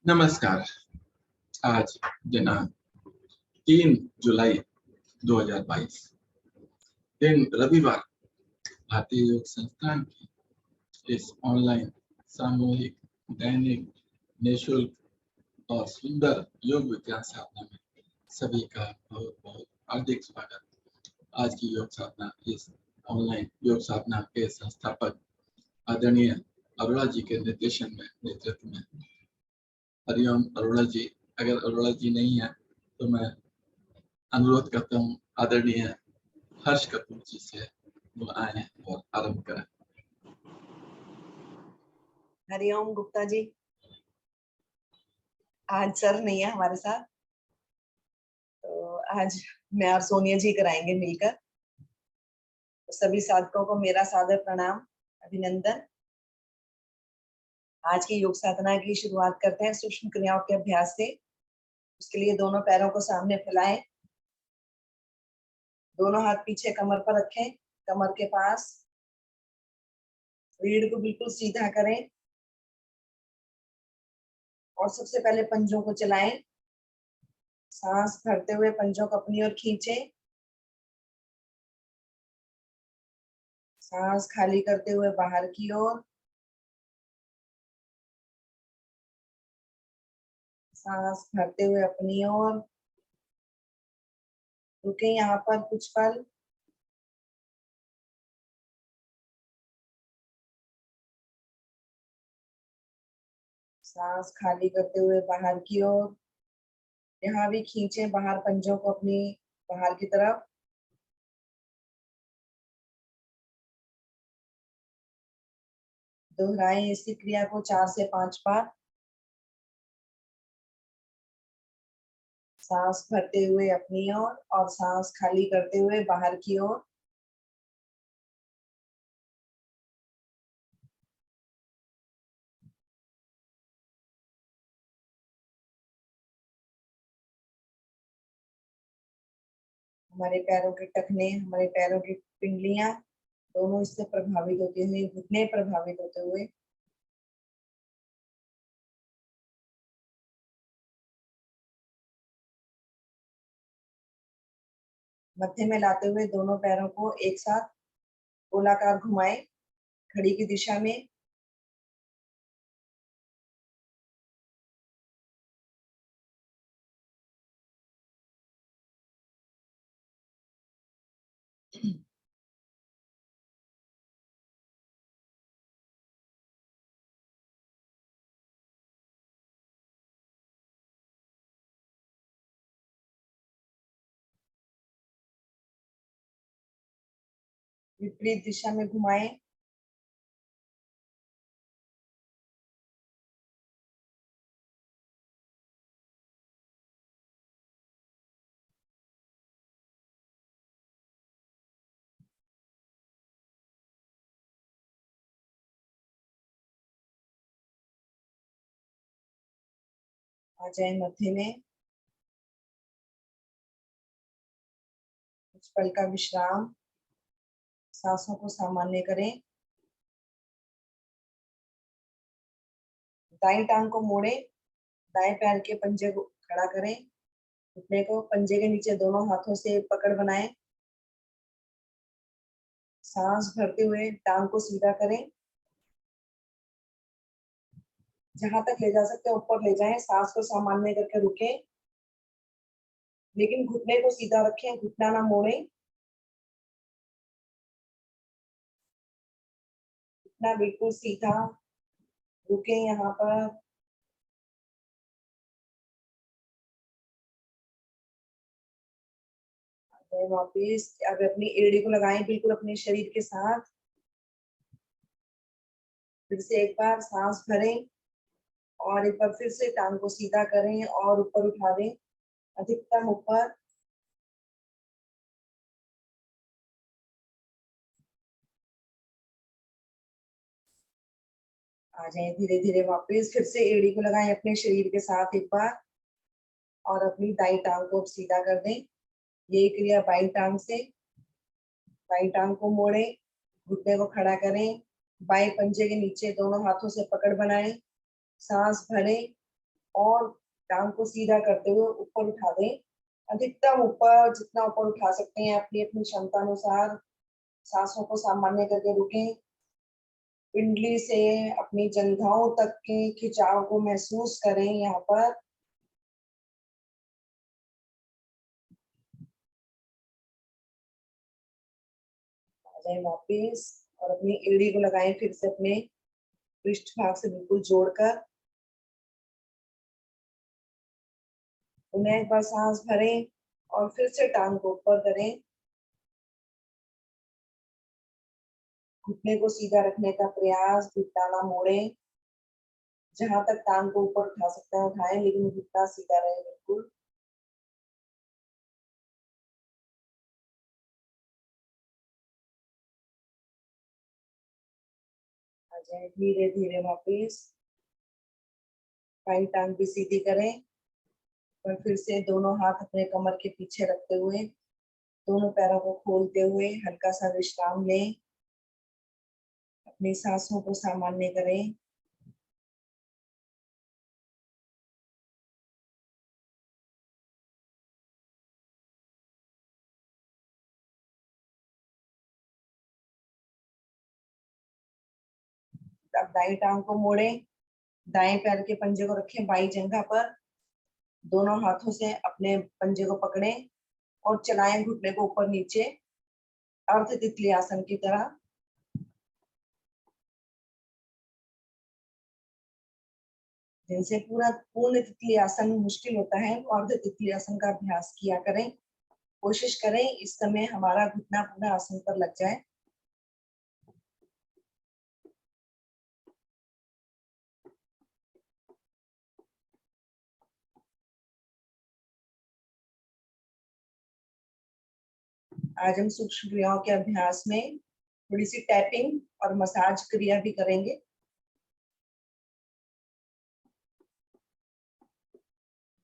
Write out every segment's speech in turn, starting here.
नमस्कार। आज दिनांक 3 जुलाई 2022 दिन रविवार भारतीय योग संस्थान की इस ऑनलाइन सामूहिक दैनिक निःशुल्क और सुंदर योग विज्ञान साधना में सभी का बहुत बहुत हार्दिक स्वागत। आज की योग साधना इस ऑनलाइन योग साधना के संस्थापक आदरणीय अरोड़ा जी के निर्देशन में नेतृत्व में। हरिओम अरोड़ा जी। अगर अरोड़ा जी नहीं है तो मैं अनुरोध करता हूँ आदरणीय हर्ष कपूर जी से वो आए और आरंभ करें। हरिओम गुप्ता जी। आज सर नहीं है हमारे साथ, तो आज मैं और सोनिया जी कराएंगे मिलकर। तो सभी साधकों को मेरा सादर प्रणाम, अभिनंदन। आज की योग साधना की शुरुआत करते हैं सूक्ष्म क्रियाओं के अभ्यास से। उसके लिए दोनों पैरों को सामने फैलाएं, दोनों हाथ पीछे कमर पर रखें, कमर के पास। रीढ़ को बिल्कुल सीधा करें और सबसे पहले पंजों को चलाएं। सांस भरते हुए पंजों को अपनी ओर खींचें, सांस खाली करते हुए बाहर की ओर। सांस भरते हुए अपनी ओर। रुके यहाँ पर कुछ पल। सांस खाली करते हुए बाहर की ओर। यहाँ भी खींचे बाहर पंजों को अपनी बाहर की तरफ। दोहराएं इसी क्रिया को 4 से 5 बार। सांस भरते हुए अपनी ओर और सांस खाली करते हुए बाहर की ओर। हमारे पैरों के टखने, हमारे पैरों की पिंडलियां दोनों इससे प्रभावित होते हुए, घुटने प्रभावित होते हुए। मध्य में लाते हुए दोनों पैरों को एक साथ गोलाकार घुमाएं घड़ी की दिशा में। विपरीत दिशा में घुमाएं। आ जाए मध्य में। कुछ पल का विश्राम। सांसों को सामान्य करें। दाएं टांग को मोड़े, दाएं पैर के पंजे को खड़ा करें, घुटने को पंजे के नीचे दोनों हाथों से पकड़ बनाएं। सांस भरते हुए टांग को सीधा करें, जहां तक ले जा सकते हैं ऊपर ले जाएं। सांस को सामान्य करके रुकें, लेकिन घुटने को सीधा रखें, घुटना ना मोड़ें। घुटना बिल्कुल सीधा। रुके यहाँ पर। वापिस अब अपनी एड़ी को लगाएं बिल्कुल अपने शरीर के साथ। फिर से एक बार सांस भरें और एक बार फिर से टांग को सीधा करें और ऊपर उठा दें, अधिकतम ऊपर। आ जाए धीरे धीरे वापस। फिर से एड़ी को लगाएं अपने शरीर के साथ एक बार और अपनी दाई टांग को सीधा कर दें। यही क्रिया बाई टांग से। बाई टांग को मोड़े, घुटने को खड़ा करें, बाएं पंजे के नीचे दोनों हाथों से पकड़ बनाएं। सांस भरें और टांग को सीधा करते हुए ऊपर उठा दें, अधिकतम ऊपर, जितना ऊपर उठा सकते हैं अपनी अपनी क्षमता अनुसार। सांसों को सामान्य करके रुकें। पिंडली से अपनी जंघाओं तक के खिंचाव को महसूस करें। यहाँ पर आ जाए वापिस और अपनी एड़ी को लगाएं फिर से अपने पृष्ठ भाग से बिल्कुल जोड़कर। उन्हें एक बार सांस भरें और फिर से टांग को ऊपर करें। घुटने को सीधा रखने का प्रयास, घुटना ना मोड़ें। जहां तक टांग को ऊपर उठा सकते हैं उठाएं, लेकिन घुटना सीधा रहे बिल्कुल। आ जाए धीरे धीरे वापिस। बाईं टांग भी सीधी करें और फिर से दोनों हाथ अपने कमर के पीछे रखते हुए, दोनों पैरों को खोलते हुए हल्का सा विश्राम लें। अपनी सांसों को सामान्य करें। अब दाई टांग को मोड़ें, दाएं पैर के पंजे को रखें बाई जंघा पर, दोनों हाथों से अपने पंजे को पकड़ें और चलाएं घुटने को ऊपर नीचे, अर्ध तितली आसन की तरह। जिनसे पूरा पूर्ण तितली आसन मुश्किल होता है वो अर्ध तितली आसन का अभ्यास किया करें। कोशिश करें इस समय हमारा घुटना पूरा आसन पर लग जाए। आज हम सूक्ष्म क्रियाओं के अभ्यास में थोड़ी सी टैपिंग और मसाज क्रिया भी करेंगे।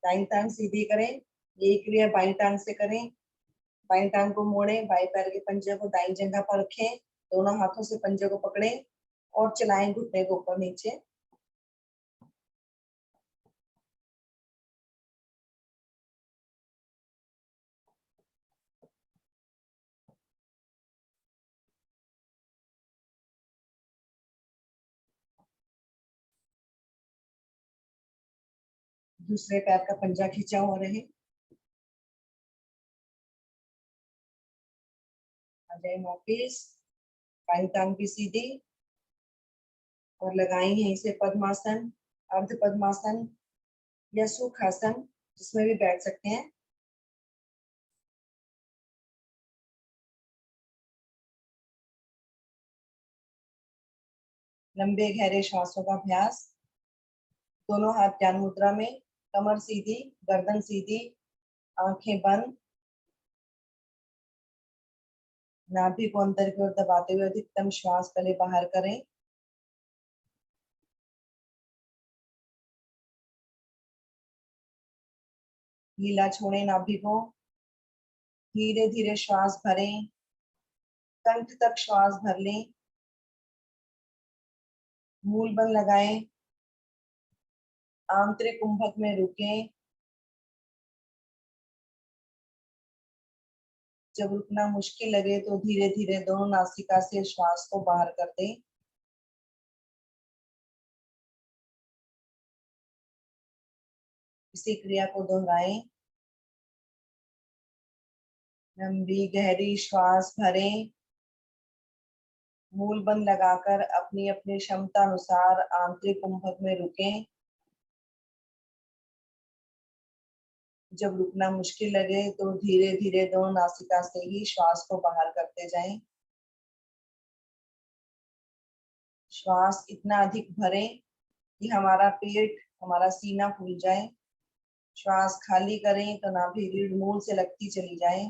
दाईं टांग सीधी करें, ये क्रिया बाईं टांग से करें। बाईं टांग को मोड़ें, बाएं पैर के पंजे को दाईं जंघा पर रखें, दोनों हाथों से पंजे को पकड़ें और चलाएं घुटने को ऊपर नीचे। दूसरे पैर का पंजा खींचा हुआ रहे। आ जाए वापिस, बाईं टांग भी सीधी और लगाई है इसे पद्मासन, अर्ध पद्मासन या सुखासन, जिसमें भी बैठ सकते हैं। लंबे गहरे श्वासों का अभ्यास। दोनों हाथ ध्यान मुद्रा में, कमर सीधी, गर्दन सीधी, आंखें बंद। नाभि को अंदर की ओर दबाते हुए अधिकतम श्वास पहले बाहर करें। ढीला छोड़ें नाभि को। धीरे धीरे श्वास भरें, कंठ तक श्वास भर लें। मूल बल लगाएं, आंतरिक कुंभक में रुकें। जब रुकना मुश्किल लगे तो धीरे धीरे दोनों नासिका से श्वास को बाहर कर दें। इसी क्रिया को दोहराएं। लंबी गहरी श्वास भरें, मूल बंद लगाकर अपनी अपनी क्षमता अनुसार आंतरिक कुंभक में रुकें। जब रुकना मुश्किल लगे तो धीरे धीरे दोनों नासिका से ही श्वास को बाहर करते जाएं। श्वास इतना अधिक भरें कि हमारा पेट, हमारा सीना फूल जाए। श्वास खाली करें तो नाभि रीढ़ मूल से लगती चली जाए।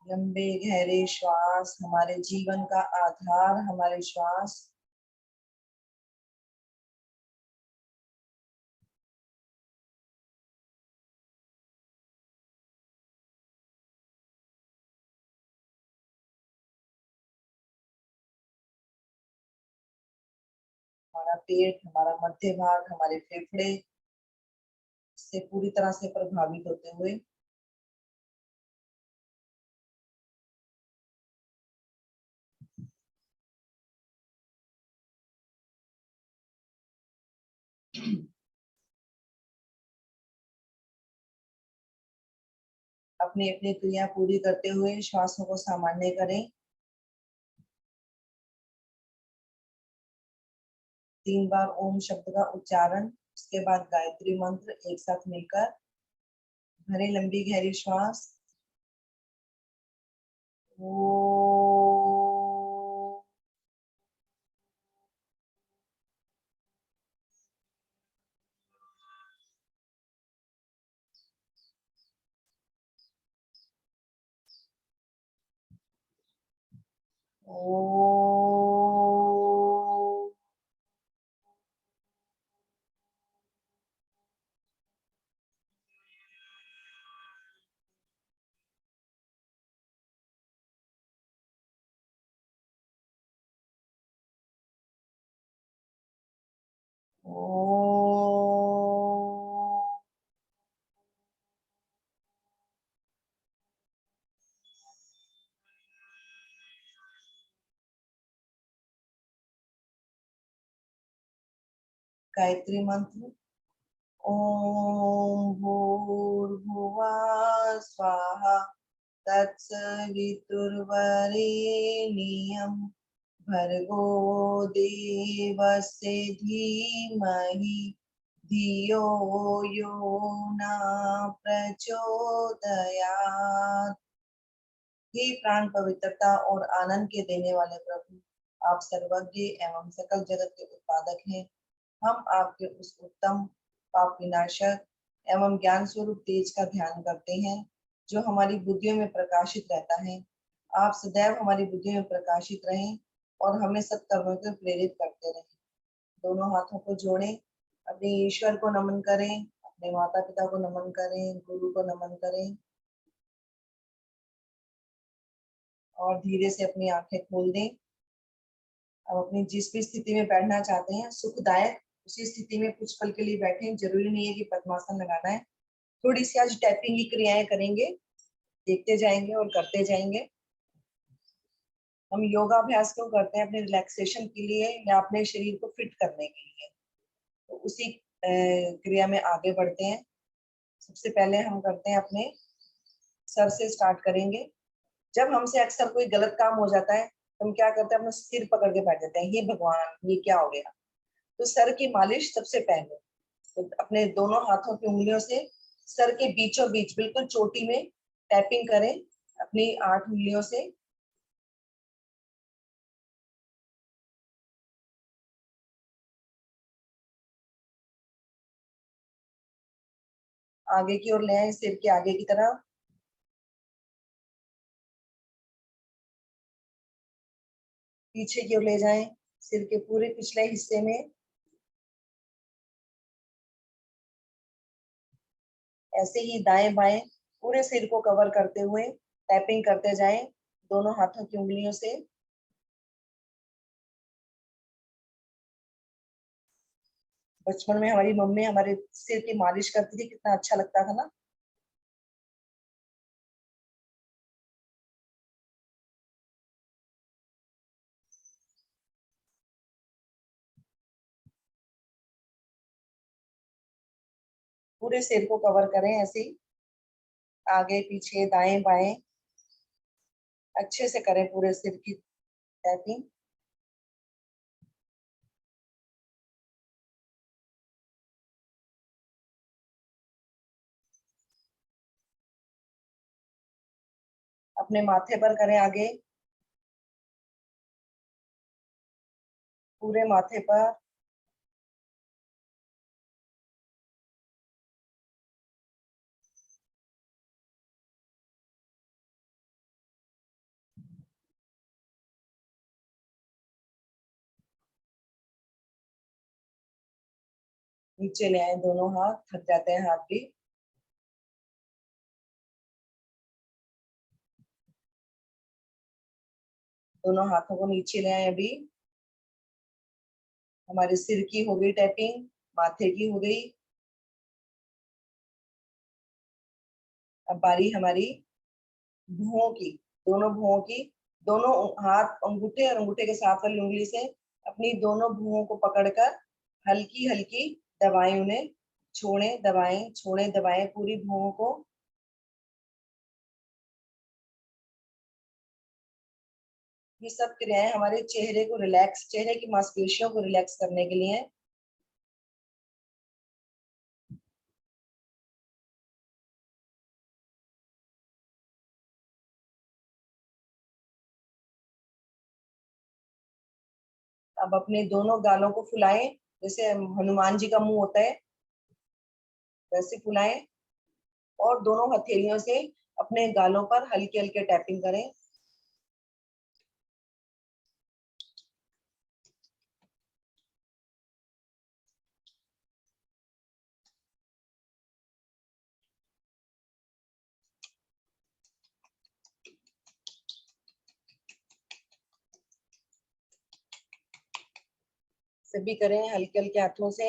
लंबे गहरे श्वास हमारे जीवन का आधार, हमारे श्वास। पेट, हमारा मध्य भाग, हमारे फेफड़े से पूरी तरह से प्रभावित होते हुए अपनी अपनी क्रिया पूरी करते हुए श्वासों को सामान्य करें। 3 बार ओम शब्द का उच्चारण, उसके बाद गायत्री मंत्र एक साथ मिलकर भरे लंबी गहरी श्वास। गायत्री मंत्र। ओम भूर्भुवः स्वाहा तत्सवितुर्वरेण्यं भर्गो देवस्य धीमहि धियो यो न प्रचोदयात्। हे प्राण पवित्रता और आनंद के देने वाले प्रभु, आप सर्वज्ञ एवं सकल जगत के उत्पादक हैं। हम आपके उस उत्तम पाप विनाशक एवं ज्ञान स्वरूप तेज का ध्यान करते हैं जो हमारी बुद्धियों में प्रकाशित रहता है। आप सदैव हमारी बुद्धि में प्रकाशित रहें और हमें सत्कर्मों को प्रेरित करते रहें। दोनों हाथों को जोड़ें, अपने ईश्वर को नमन करें, अपने माता पिता को नमन करें, गुरु को नमन करें और धीरे से अपनी आंखें खोल दें। अब अपनी जिस भी स्थिति में बैठना चाहते हैं सुखदायक उसी स्थिति में कुछ पल के लिए बैठें। जरूरी नहीं है कि पद्मासन लगाना है। थोड़ी सी आज टैपिंग की क्रियाएं करेंगे, देखते जाएंगे और करते जाएंगे। हम योगाभ्यास क्यों करते हैं? अपने रिलैक्सेशन के लिए या अपने शरीर को फिट करने के लिए। तो उसी क्रिया में आगे बढ़ते हैं। सबसे पहले हम करते हैं अपने सर से स्टार्ट करेंगे। जब हमसे अक्सर कोई गलत काम हो जाता है तो हम क्या करते हैं? अपना सिर पकड़ के बैठ जाते हैं, हे भगवान ये क्या हो गया। तो सर की मालिश सबसे पहले, तो अपने दोनों हाथों की उंगलियों से सर के बीचों बीच बिल्कुल चोटी में टैपिंग करें अपनी 8 उंगलियों से। आगे की ओर ले आए, सिर के आगे की तरफ। पीछे की ओर ले जाएं, सिर के पूरे पिछले हिस्से में। ऐसे ही दाएं बाएं पूरे सिर को कवर करते हुए टैपिंग करते जाएं दोनों हाथों की उंगलियों से। बचपन में हमारी मम्मी हमारे सिर की मालिश करती थी, कितना अच्छा लगता था ना। पूरे सिर को कवर करें ऐसे ही, आगे पीछे दाएं बाएं अच्छे से करें पूरे सिर की टैपिंग। अपने माथे पर करें आगे, पूरे माथे पर। नीचे ले आए दोनों हाथ, थक जाते हैं हाथ भी। दोनों हाथों को नीचे ले आए अभी। हमारे सिर की हो गई टैपिंग, माथे की हो गई। अब बारी हमारी भुवों की, दोनों भुवों की। दोनों हाथ, अंगूठे और अंगूठे के साथ वाली उंगली से अपनी दोनों भुवों को पकड़कर हल्की हल्की दबाएं, उन्हें छोड़ें, दबाएं, छोड़ें, दबाएं पूरी भुवों को। ये सब क्रियाएं हमारे चेहरे को रिलैक्स, चेहरे की मांसपेशियों को रिलैक्स करने के लिए है। अब अपने दोनों गालों को फुलाएं, जैसे हनुमान जी का मुंह होता है वैसे फुलाएं, और दोनों हथेलियों से अपने गालों पर हल्के हल्के टैपिंग करें। सभी करें हल्के हल्के हाथों से।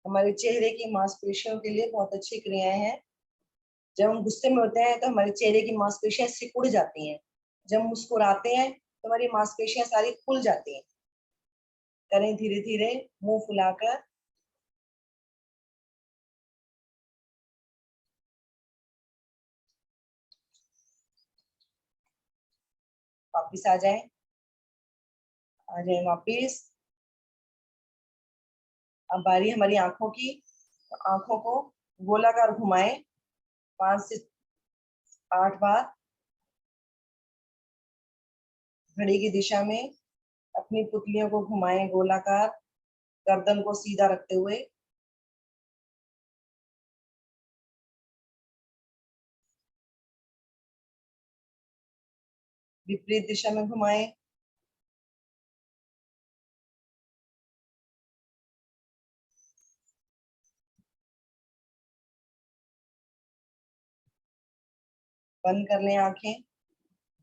हमारे चेहरे की मांसपेशियों के लिए बहुत अच्छी क्रियाएं हैं। जब हम गुस्से में होते हैं तो हमारे चेहरे की मांसपेशियां सिकुड़ जाती हैं। जब हम मुस्कुराते हैं तो हमारी मांसपेशियां सारी खुल जाती हैं। करें धीरे धीरे, मुंह फुलाकर। वापिस आ जाए वापिस। अब बारी हमारी आंखों की। तो आंखों को गोलाकार घुमाएं 5 से 8 बार घड़ी की दिशा में। अपनी पुतलियों को घुमाएं गोलाकार, गर्दन को सीधा रखते हुए। विपरीत दिशा में घुमाएं। बंद कर लें आंखें,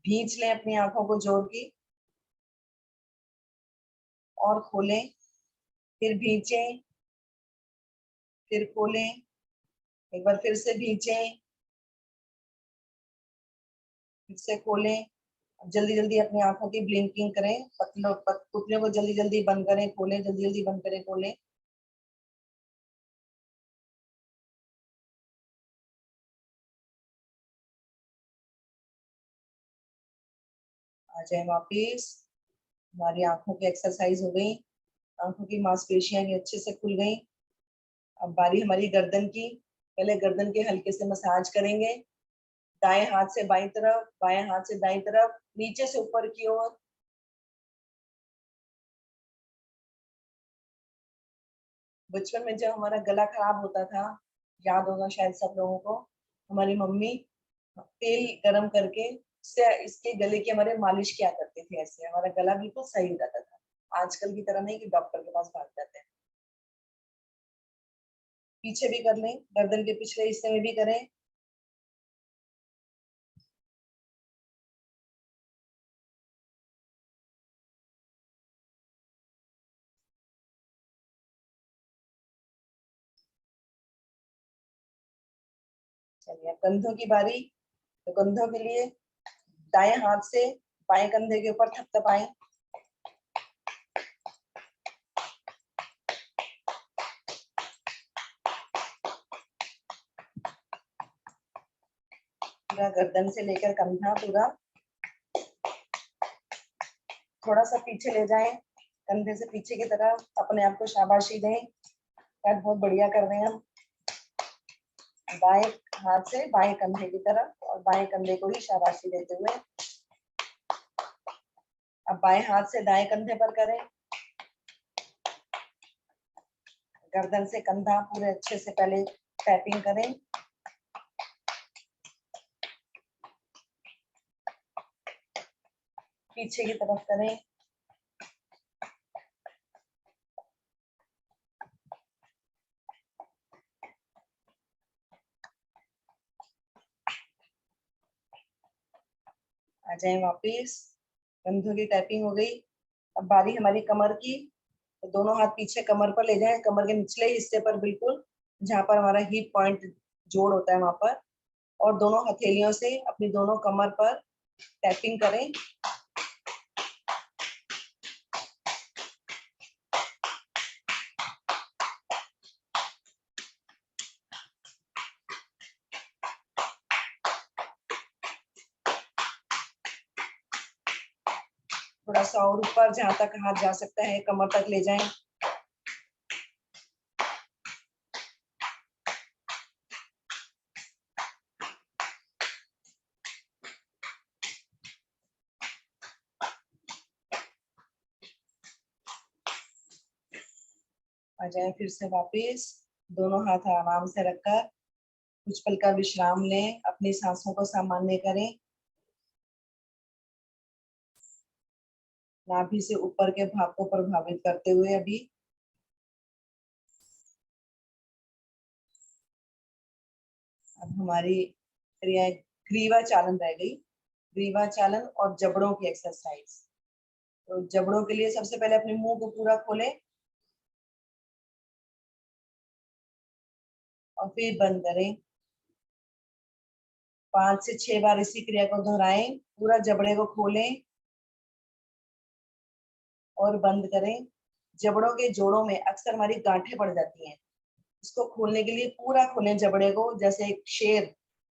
भींच लें अपनी आंखों को जोर की, और खोलें, फिर भींचें, फिर खोलें, एक बार फिर से भींचें, फिर से खोलें। जल्दी जल्दी अपनी आंखों की ब्लिंकिंग करें, पुतलियों को जल्दी जल्दी बंद करें, खोलें, जल्दी जल्दी बंद करें, खोलें। आ जाए वापिस। हमारी आंखों की एक्सरसाइज हो गई, आंखों की मांसपेशियां भी अच्छे से खुल गई। अब बारी हमारी गर्दन की। पहले गर्दन के हल्के से मसाज करेंगे, दाएं हाथ से बाईं तरफ, बाएं हाथ से दाईं तरफ, नीचे से ऊपर की ओर। बचपन में जब हमारा गला खराब होता था, याद होगा शायद सब लोगों को, हमारी मम्मी तेल गरम करके इससे इसके गले की हमारे मालिश किया करते थे, ऐसे हमारा गला बिल्कुल सही हो जाता था। आजकल की तरह नहीं कि डॉक्टर के पास भाग जाते हैं। पीछे भी कर लें, गर्दन के पिछले हिस्से में भी करें। चलिए अब कंधों की बारी। तो कंधों के लिए दाएं हाथ से बाएं कंधे के ऊपर थपथपाएं। पूरा गर्दन से लेकर कंधा पूरा, थोड़ा सा पीछे ले जाएं, कंधे से पीछे की तरफ। अपने आप को शाबाशी दें, यार बहुत बढ़िया कर रहे हैं हम। बाएं हाथ से बाएं कंधे की तरफ, और बाएं कंधे को ही शाबाशी देते हुए। अब बाएं हाथ से दाएं कंधे पर करें। गर्दन से कंधा पूरे अच्छे से पहले टैपिंग करें। पीछे की तरफ करें। आ जाए वापिस। कंधों की टैपिंग हो गई। अब बारी हमारी कमर की, तो दोनों हाथ पीछे कमर पर ले जाएं, कमर के निचले हिस्से पर बिल्कुल, जहां पर हमारा हिप पॉइंट जोड़ होता है वहां पर, और दोनों हथेलियों से अपनी दोनों कमर पर टैपिंग करें। थोड़ा सा और ऊपर, जहां तक हाथ जा सकता है कमर तक ले जाएं। आ जाए फिर से वापस, दोनों हाथ आराम से रखकर कुछ पल का विश्राम लें, अपनी सांसों को सामान्य करें। नाभि से ऊपर के भाग को प्रभावित करते हुए अभी अब हमारी क्रिया ग्रीवा चालन रह गई। ग्रीवा चालन और जबड़ों की एक्सरसाइज। तो जबड़ों के लिए सबसे पहले अपने मुंह को पूरा खोलें और फिर बंद करें। 5 से 6 बार इसी क्रिया को दोहराएं। पूरा जबड़े को खोलें और बंद करें। जबड़ों के जोड़ों में अक्सर हमारी गांठें पड़ जाती हैं। इसको खोलने के लिए पूरा खोलें जबड़े को, जैसे एक शेर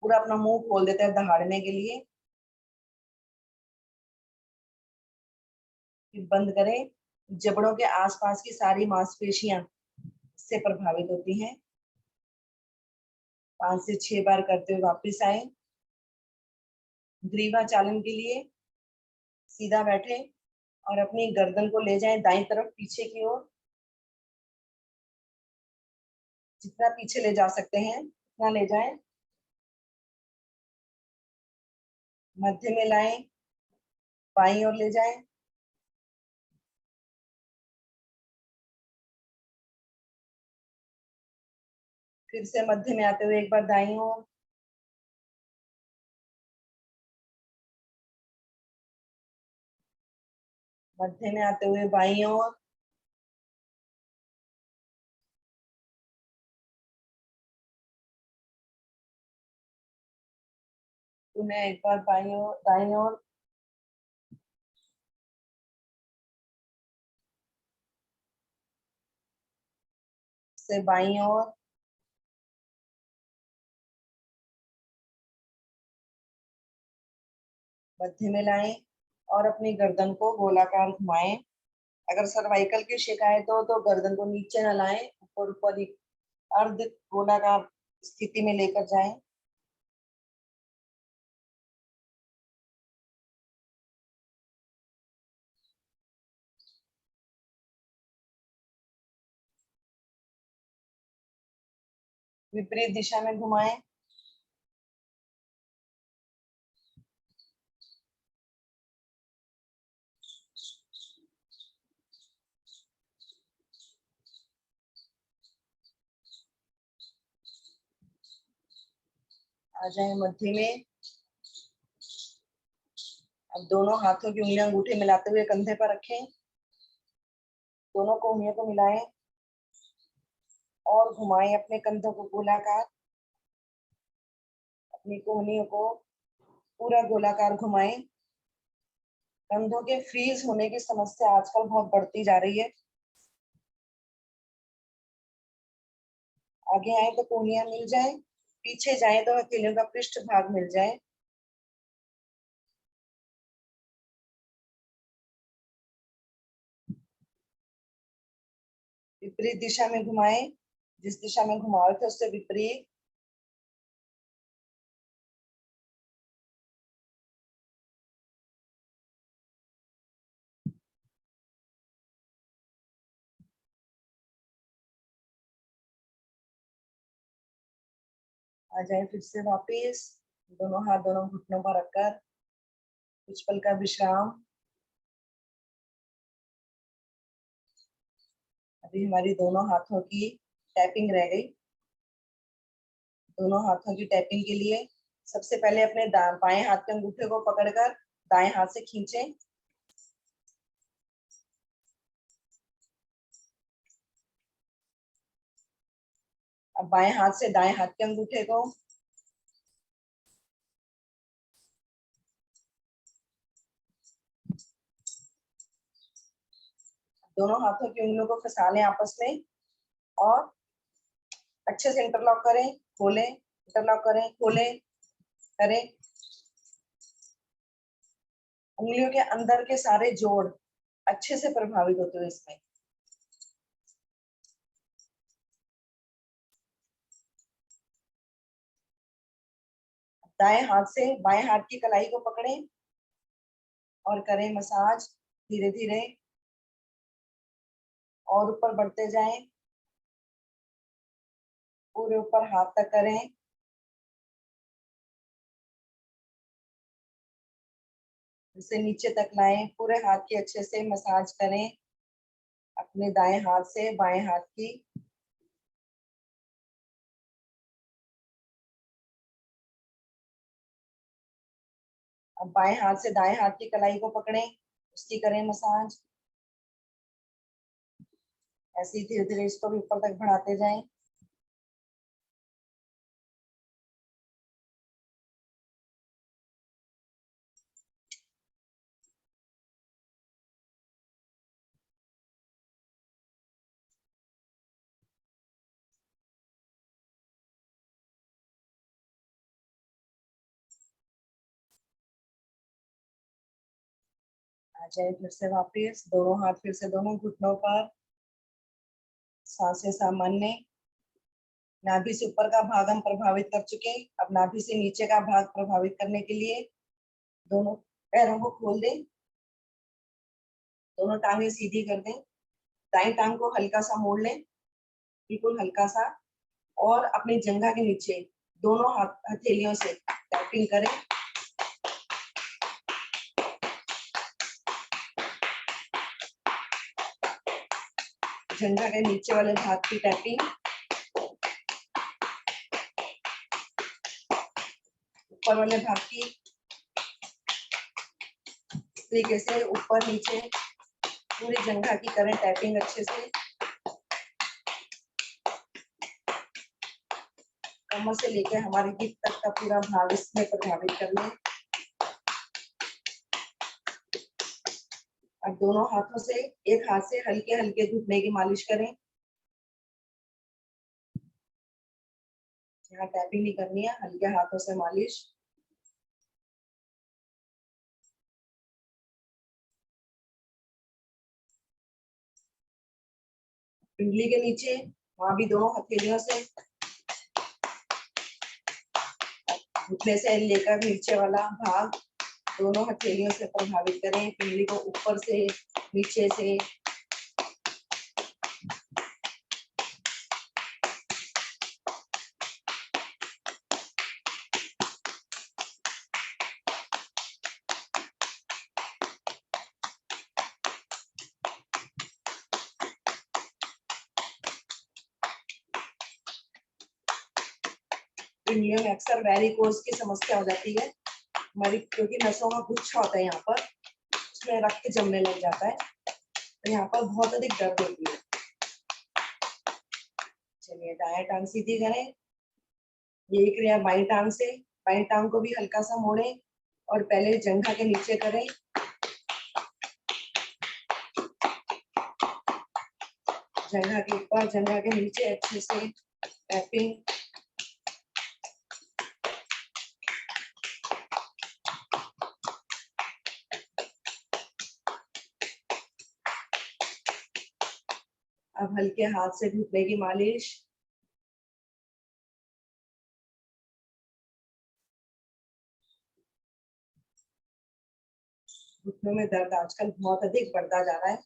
पूरा अपना मुंह खोल देता है दहाड़ने के लिए। फिर बंद करें। जबड़ों के आसपास की सारी मांसपेशियां इससे प्रभावित होती हैं। 5 से 6 बार करते हुए वापस आए। ग्रीवा चालन के लिए सीधा बैठे और अपनी गर्दन को ले जाएं दाईं तरफ पीछे की ओर। जितना पीछे ले जा सकते हैं उतना ले जाएं। मध्य में लाएं, बाईं ओर ले जाएं। फिर से मध्य में आते हुए एक बार दाईं ओर। मध्य में आते हुए बाईं ओर। पुनः एक बार बाईं ओर, दाईं ओर। से बाईं ओर। मध्य में लाएं और अपनी गर्दन को गोलाकार घुमाएं। अगर सर्वाइकल की शिकायत हो तो गर्दन को नीचे न लाएं, ऊपर ऊपर अर्ध गोलाकार स्थिति में लेकर जाएं। विपरीत दिशा में घुमाएं। आ जाए मध्य में। अब दोनों हाथों की उंगलियां अंगूठे मिलाते हुए कंधे पर रखें। दोनों को उंगलियों को मिलाएं और घुमाएं अपने कंधों को गोलाकार। अपनी कोहनियों को पूरा गोलाकार घुमाएं। कंधों के फ्रीज होने की समस्या आजकल बहुत बढ़ती जा रही है। आगे आए तो कोहनियां मिल जाए, पीछे जाए तो हथेलियों का पृष्ठ भाग मिल जाए। विपरीत दिशा में घुमाएं, जिस दिशा में घुमा रहे थे उससे विपरीत। आ जाए फिर से वापस, दोनों हाथ दोनों घुटनों पर रखकर कुछ पल का विश्राम। अभी हमारी दोनों हाथों की टैपिंग रह गई। दोनों हाथों की टैपिंग के लिए सबसे पहले अपने बाएं हाथ के अंगूठे को पकड़कर दाएं हाथ से खींचें। अब बाएं हाथ से दाएं हाथ के अंगूठे को दोनों हाथों की उंगलियों को फंसा लें आपस में और अच्छे से इंटरलॉक करें, खोलें, इंटरलॉक करें, खोलें, करें। उंगलियों के अंदर के सारे जोड़ अच्छे से प्रभावित होते हुए इसमें। दाएं हाथ से बाएं हाथ की कलाई को पकड़ें और करें मसाज धीरे धीरे और ऊपर बढ़ते जाएं, पूरे ऊपर हाथ तक करें। इसे नीचे तक लाएं, पूरे हाथ की अच्छे से मसाज करें अपने दाएं हाथ से बाएं हाथ की। अब बाएं हाथ से दाएं हाथ की कलाई को पकड़ें, उसकी करें मसाज। ऐसे ही धीरे धीरे इसको भी ऊपर तक बढ़ाते जाएं। आ जाए फिर से वापस, दोनों हाथ फिर से दोनों घुटनों पर, सांसें सामान्य। नाभि से ऊपर का भाग हम प्रभावित कर चुके, अब नाभि से नीचे का भाग प्रभावित करने के लिए दोनों पैरों को खोल दें, दोनों टांगे सीधी कर दें, दाएं टांग को हल्का सा मोड़ लें, बिल्कुल हल्का सा, और अपनी जंघा के नीचे दोनों हाथ हथेलियों से टैपिंग करें। जंघा के नीचे वाले भाग की टैपिंग, ऊपर वाले भाग की। इस तरीके से ऊपर नीचे पूरी जंघा की करें टैपिंग अच्छे से। कमर से लेकर हमारी गिट तक का पूरा भाग इसमें प्रभावित कर लें। अब दोनों हाथों से, एक हाथ से हल्के हल्के घुटने की मालिश करें। यहाँ टैपिंग नहीं करनी है, हल्के हाथों से मालिश। पिंडली के नीचे, वहां भी दोनों हथेलियों से, घुटने से लेकर नीचे वाला भाग दोनों हथेलियों से प्रभावित करें। पिंडली को ऊपर से, नीचे से। पिंडलियों में अक्सर वेरिकोज की समस्या हो जाती है हमारी, क्योंकि नसों का गुच्छा होता है यहाँ पर, उसमें रक्त जमने लग जाता है, तो यहाँ पर बहुत अधिक दर्द होती है। चलिए दाएं टांग सीधी करें, यही क्रिया बाईं टांग से। बाईं टांग को भी हल्का सा मोड़ें और पहले जंघा के नीचे करें, जंघा के ऊपर, जंघा के नीचे अच्छे से टैपिंग। अब हल्के हाथ से घुटने की मालिश। घुटनों में दर्द आजकल बहुत अधिक बढ़ता जा रहा है।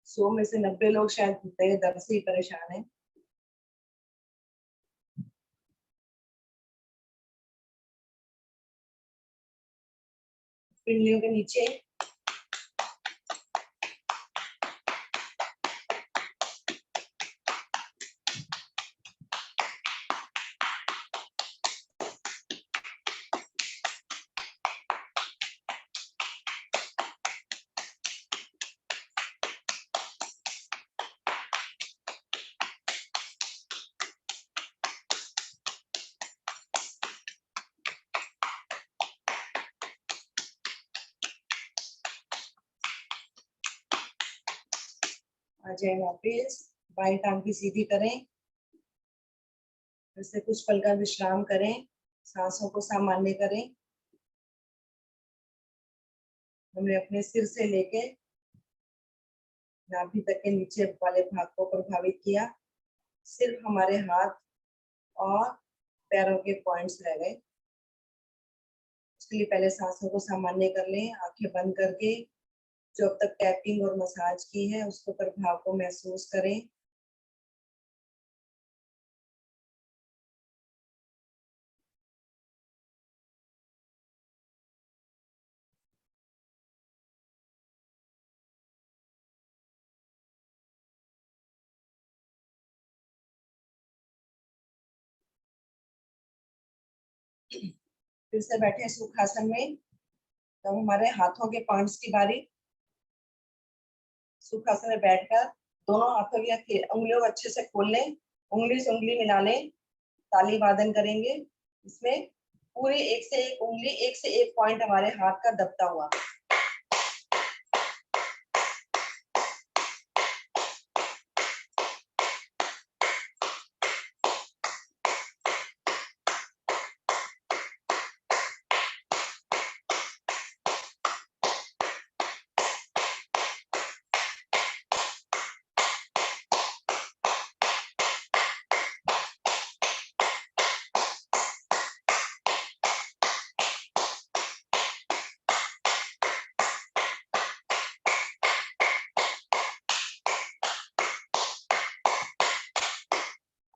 100 में से 90 लोग शायद घुटने के दर्द से ही परेशान हैं। पिंडलियों के नीचे, आ जाए वापिस, बाएं टांग की सीधी करें, फिर से कुछ पल का विश्राम करें, सांसों को सामान्य करें। हमने अपने सिर से लेके नाभि तक के नीचे वाले भाग को प्रभावित किया, सिर्फ हमारे हाथ और पैरों के पॉइंट्स रह गए। उसके लिए पहले सांसों को सामान्य कर लें, आंखें बंद करके जो अब तक टैपिंग और मसाज की है उसके प्रभाव को महसूस करें। फिर से बैठे सुखासन में, तब हमारे हाथों के पॉइंट्स की बारी। सुखासन में बैठकर दोनों हाथों की उंगलियों को अच्छे से खोल लें, उंगली से उंगली मिला लें, ताली वादन करेंगे। इसमें पूरी एक से एक उंगली, एक से एक पॉइंट हमारे हाथ का दबता हुआ।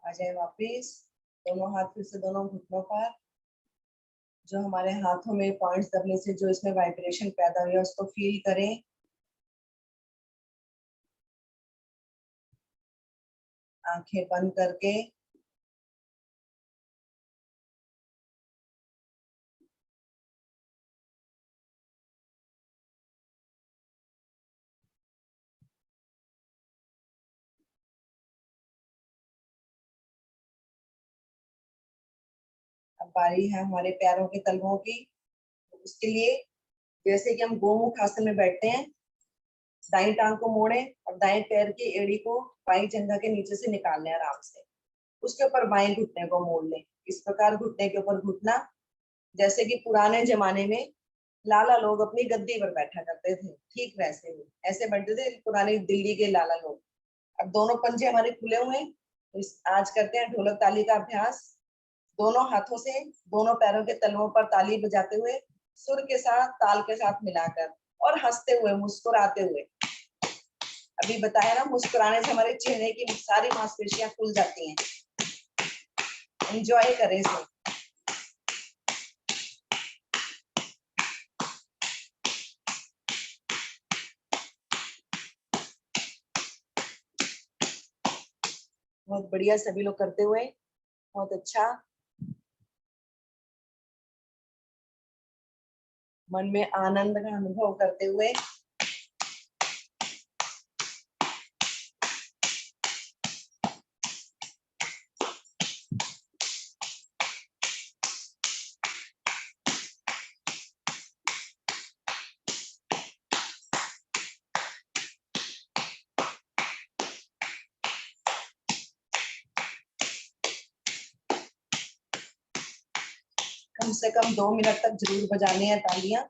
आ जाए वापिस, दोनों हाथ फिर से दोनों घुटनों पर। जो हमारे हाथों में पॉइंट्स दबने से जो इसमें वाइब्रेशन पैदा हुई है उसको फील करें। आंखें बंद करके अब बारी है हमारे पैरों के तलवों की। उसके लिए जैसे कि हम गोमुख आसन में बैठते हैं, दाईं टांग को मोड़ें और दाएं पैर की एड़ी को बाईं जंघा के नीचे से निकाल लें आराम से। उसके ऊपर बाएं घुटने को मोड़ लें। इस प्रकार घुटने के ऊपर घुटना, जैसे कि पुराने जमाने में लाला लोग अपनी गद्दी पर बैठा करते थे, ठीक वैसे ही ऐसे बैठते थे पुराने दिल्ली के लाला लोग। अब दोनों पंजे हमारे खुले हुए हैं, आज करते हैं ढोलक ताली का अभ्यास। दोनों हाथों से दोनों पैरों के तलवों पर ताली बजाते हुए, सुर के साथ ताल के साथ मिलाकर और हंसते हुए मुस्कुराते हुए। अभी बताया ना, मुस्कुराने से हमारे चेहरे की सारी मांसपेशियां खुल जाती हैं। एंजॉय करें इसे। बहुत बढ़िया, सभी लोग करते हुए बहुत अच्छा। मन में आनंद का अनुभव करते हुए कम से कम 2 मिनट तक जरूर बजानी है तालियां,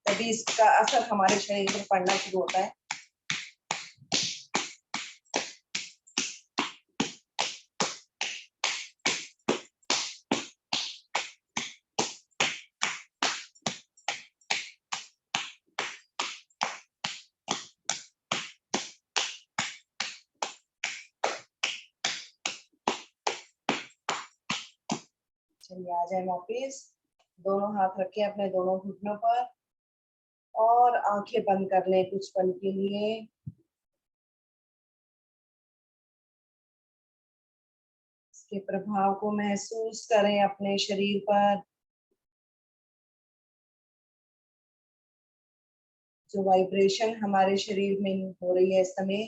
तभी इसका असर हमारे शरीर पर पड़ना शुरू होता है। चलिए आ जाए वापिस, दोनों हाथ रखें अपने दोनों घुटनों पर और आंखें बंद कर लें कुछ पल के लिए। इसके प्रभाव को महसूस करें अपने शरीर पर। जो वाइब्रेशन हमारे शरीर में हो रही है इस समय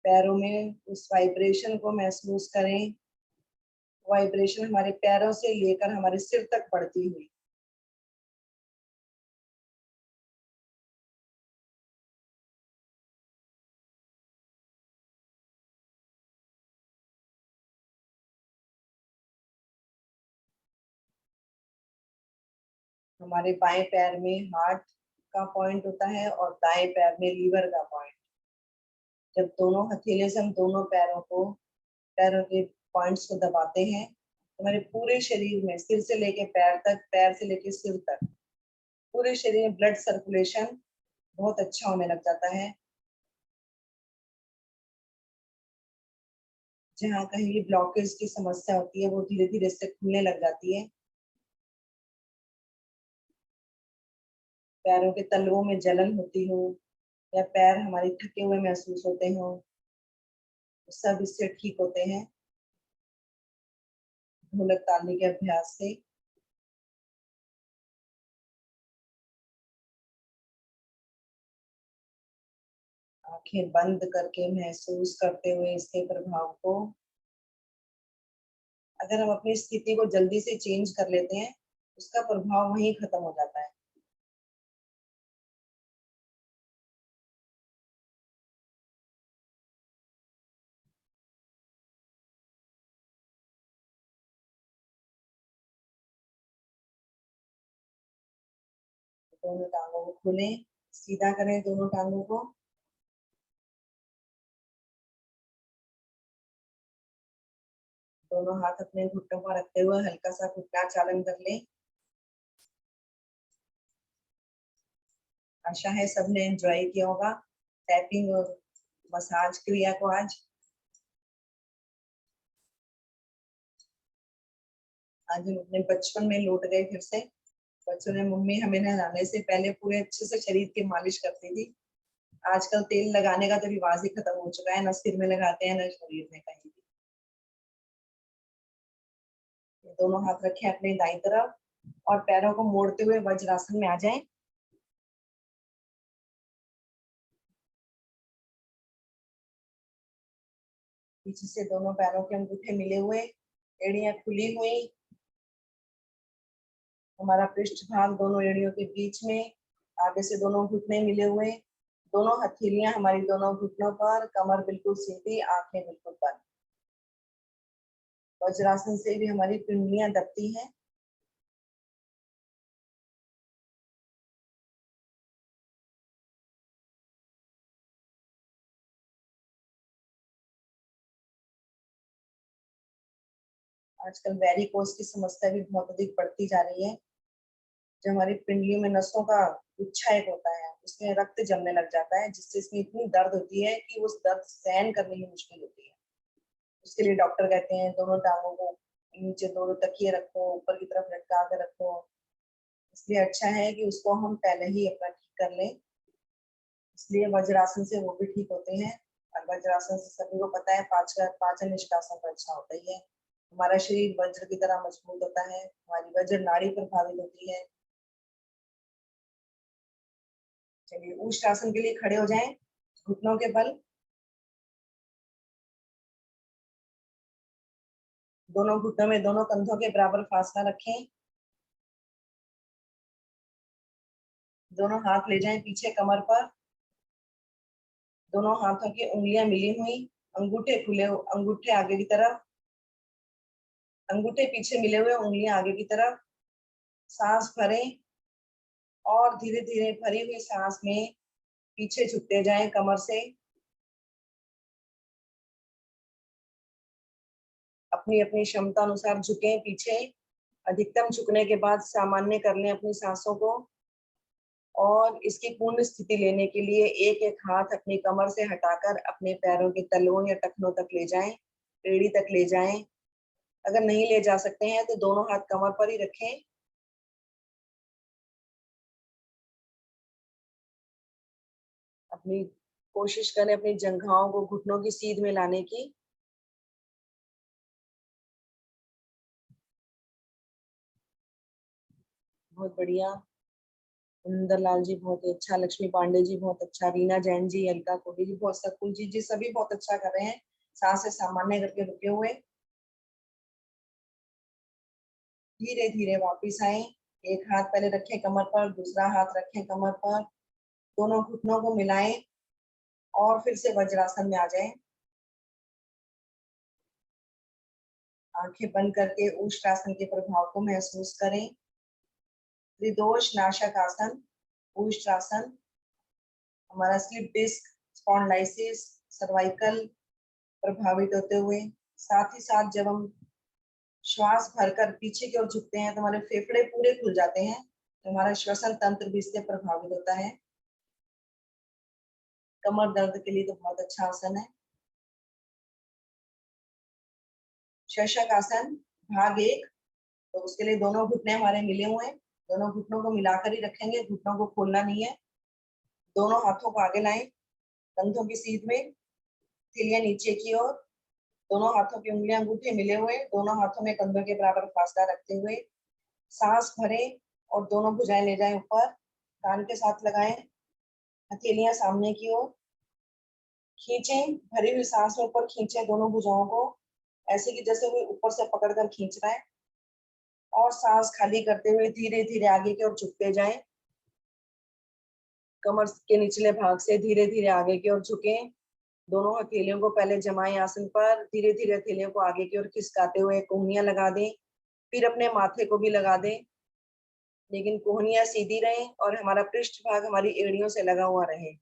पैरों में, उस वाइब्रेशन को महसूस करें। वाइब्रेशन हमारे पैरों से लेकर हमारे सिर तक पड़ती हुई। हमारे बाएं पैर में हार्ट का पॉइंट होता है और दाएं पैर में लीवर का पॉइंट। जब दोनों हथेले से हम दोनों पैरों के पॉइंट्स को दबाते हैं तो हमारे पूरे शरीर में, सिर से लेके पैर तक, पैर से लेके सिर तक, पूरे शरीर में ब्लड सर्कुलेशन बहुत अच्छा होने लग जाता है। जहाँ कहीं भी ब्लॉकेज की समस्या होती है वो धीरे धीरे से खुलने लग जाती है। पैरों के तलवों में जलन होती हो या पैर हमारे थके हुए महसूस होते हो, सब इससे ठीक होते हैं ढोलक तालने के अभ्यास से। आंखें बंद करके महसूस करते हुए इसके प्रभाव को, अगर हम अपनी स्थिति को जल्दी से चेंज कर लेते हैं उसका प्रभाव वहीं खत्म हो जाता है। दोनों टांगों को खोलें, सीधा करें दोनों टांगों को। दोनों हाथ अपने घुटनों पर रखते हुए हल्का सा घुटना चालन कर लें। आशा है सबने एंजॉय किया होगा टैपिंग और मसाज क्रिया को आज। आज हम अपने बचपन में लौट गए फिर से। बच्चों में मम्मी हमें नहलाने से पहले पूरे अच्छे से शरीर की मालिश करती थी। आजकल तेल लगाने का तो रिवाज ही खत्म हो चुका है, न सिर में लगाते हैं न शरीर में कहीं भी। दोनों हाथ रखें अपने दाईं तरफ और पैरों को मोड़ते हुए वज्रासन में आ जाएं। पीछे से दोनों पैरों के अंगूठे मिले हुए, एड़ियां खुली हुई, हमारा पृष्ठ भाग दोनों एड़ियों के बीच में, आगे से दोनों घुटने मिले हुए, दोनों हथेलियां हमारी दोनों घुटनों पर, कमर बिल्कुल सीधी, आंखें बिल्कुल बंद। वज्रासन से भी हमारी पिंडलियां दबती हैं। आजकल वेरिकोस की समस्या भी बहुत अधिक बढ़ती जा रही है। जो हमारी पिंडलियों में नसों का गुच्छा एक होता है, उसमें रक्त जमने लग जाता है, जिससे इसमें इतनी दर्द होती है कि उस दर्द सहन करने में मुश्किल होती है। उसके लिए डॉक्टर कहते हैं दोनों टांगों को नीचे, दोनों तकिए रखो, ऊपर की तरफ लटका कर रखो। इसलिए अच्छा है कि उसको हम पहले ही अपना ठीक कर लें। इसलिए वज्रासन से वो भी ठीक होते हैं। और वज्रासन से सभी को पता है पाचन निष्कासन तो अच्छा होता ही है। हमारा शरीर वज्र की तरह मजबूत होता है, हमारी वज्र नाड़ी प्रभावित होती है। चलिए उष्ट्रासन के लिए खड़े हो जाएं, घुटनों के बल, दोनों घुटनों में दोनों कंधों के बराबर फासला रखें। दोनों हाथ ले जाएं पीछे कमर पर, दोनों हाथों की उंगलियां मिली हुई, अंगूठे खुले, अंगूठे आगे की तरफ, अंगूठे पीछे मिले हुए, उंगलियां आगे की तरफ। सांस भरें और धीरे धीरे भरी हुई सांस में पीछे झुकते जाएं कमर से। अपनी अपनी क्षमता अनुसार झुकें पीछे। अधिकतम झुकने के बाद सामान्य कर लें अपनी सांसों को। और इसकी पूर्ण स्थिति लेने के लिए एक एक हाथ अपनी कमर से हटाकर अपने पैरों के तलवों या टखनों तक ले जाएं, एड़ी तक ले जाएं। अगर नहीं ले जा सकते हैं तो दोनों हाथ कमर पर ही रखें। अपनी कोशिश करें अपनी जंघाओं को घुटनों की सीध में लाने की। बहुत बढ़िया। सुंदर लाल जी बहुत ही अच्छा, लक्ष्मी पांडे जी बहुत अच्छा, रीना जैन जी, अलका कोडी जी बहुत, सकुल जी सभी बहुत अच्छा कर रहे हैं। सांस से सामान्य करके रुके हुए, धीरे धीरे वापिस आए। एक हाथ पहले रखें कमर पर, दूसरा हाथ रखें कमर पर, दोनों घुटनों को मिलाएं और फिर से वज्रासन में आ जाएं। आंखें बंद करके उष्ट्रासन के प्रभाव को महसूस करें। त्रिदोष नाशक आसन, भूष्ट्रासन। हमारा स्लिप डिस्क, स्पॉन्डिलाइसिस, सर्वाइकल प्रभावित होते हुए, साथ ही साथ जब हम श्वास भरकर पीछे की ओर झुकते हैं तो हमारे फेफड़े पूरे खुल जाते हैं, तो हमारा श्वसन तंत्र भी इससे प्रभावित होता है। कमर दर्द के लिए तो बहुत अच्छा आसन है। शशक आसन भाग 1, तो उसके लिए दोनों घुटने हमारे मिले हुए हैं, दोनों घुटनों को मिलाकर ही रखेंगे, घुटनों को खोलना नहीं है। दोनों हाथों को आगे लाएं, कंधों की सीध में, तिलियां नीचे की ओर, दोनों हाथों की उंगलियां अंगूठे मिले हुए, दोनों हाथों में कंधों के बराबर फासला रखते हुए सांस भरें और दोनों भुजाएं ले जाएं ऊपर, कान के साथ लगाएं, हथेलियां सामने की ओर खींचें, भरी हुई सांस में ऊपर खींचें दोनों भुजाओं को, ऐसे कि जैसे कोई ऊपर से पकड़कर खींच रहा है, और सांस खाली करते हुए धीरे धीरे आगे की ओर झुकते जाएं। कमर के निचले भाग से धीरे धीरे आगे की ओर झुकें, दोनों हथेलियों को पहले जमाएं आसन पर, धीरे धीरे हथेलियों को आगे की ओर खिसकाते हुए कोहनियां लगा दें, फिर अपने माथे को भी लगा दें, लेकिन कोहनियां सीधी रहें और हमारा पृष्ठ भाग हमारी एड़ियों से लगा हुआ रहे।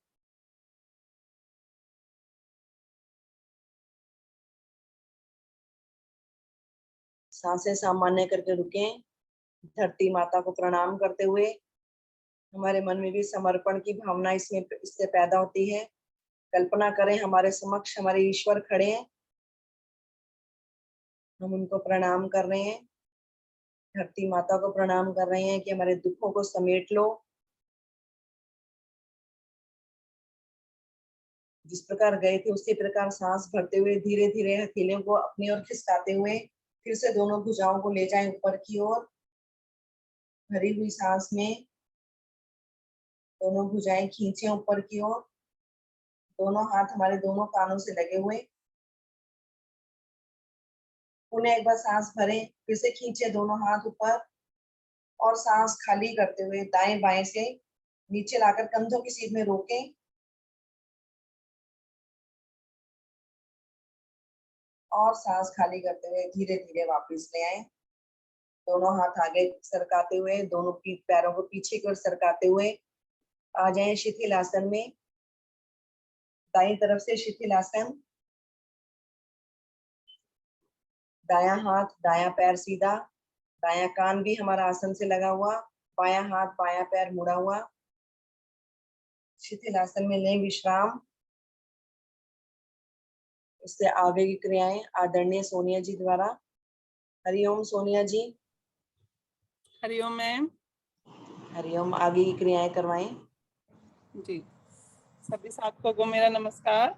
सांसें सामान्य करके रुकें, धरती माता को प्रणाम करते हुए। हमारे मन में भी समर्पण की भावना इससे पैदा होती है। कल्पना करें हमारे समक्ष हमारे ईश्वर खड़े हैं, हम उनको प्रणाम कर रहे हैं, धरती माता को प्रणाम कर रहे हैं कि हमारे दुखों को समेट लो। जिस प्रकार गए थे उसी प्रकार सांस भरते हुए धीरे धीरे हथेलियों को अपनी ओर खिसकाते हुए फिर से दोनों भुजाओं को ले जाएं ऊपर की ओर। भरी हुई सांस में दोनों भुजाएं खींचे ऊपर की ओर, दोनों हाथ हमारे दोनों कानों से लगे हुए। पुनः एक बार सांस भरें, फिर से खींचे दोनों हाथ ऊपर और सांस खाली करते हुए दाएं बाएं से नीचे लाकर कंधों की सीध में रोकें और सांस खाली करते हुए धीरे धीरे वापस ले आए। दोनों हाथ आगे सरकाते हुए, दोनों पैरों को पीछे की ओर सरकाते हुए आ जाएं शिथिल आसन में। दाईं तरफ से शिथिल आसन, दायां हाथ दायां पैर सीधा, दायां कान भी हमारा आसन से लगा हुआ, बायां हाथ बायां पैर मुड़ा हुआ। शिथिल आसन में लें विश्राम। इससे आगे की क्रियाएं आदरणीय सोनिया जी द्वारा। हरिओम सोनिया जी। हरिओम मैम। हरिओम, आगे की क्रियाएं करवाएं। जी, सभी साथियों को मेरा नमस्कार।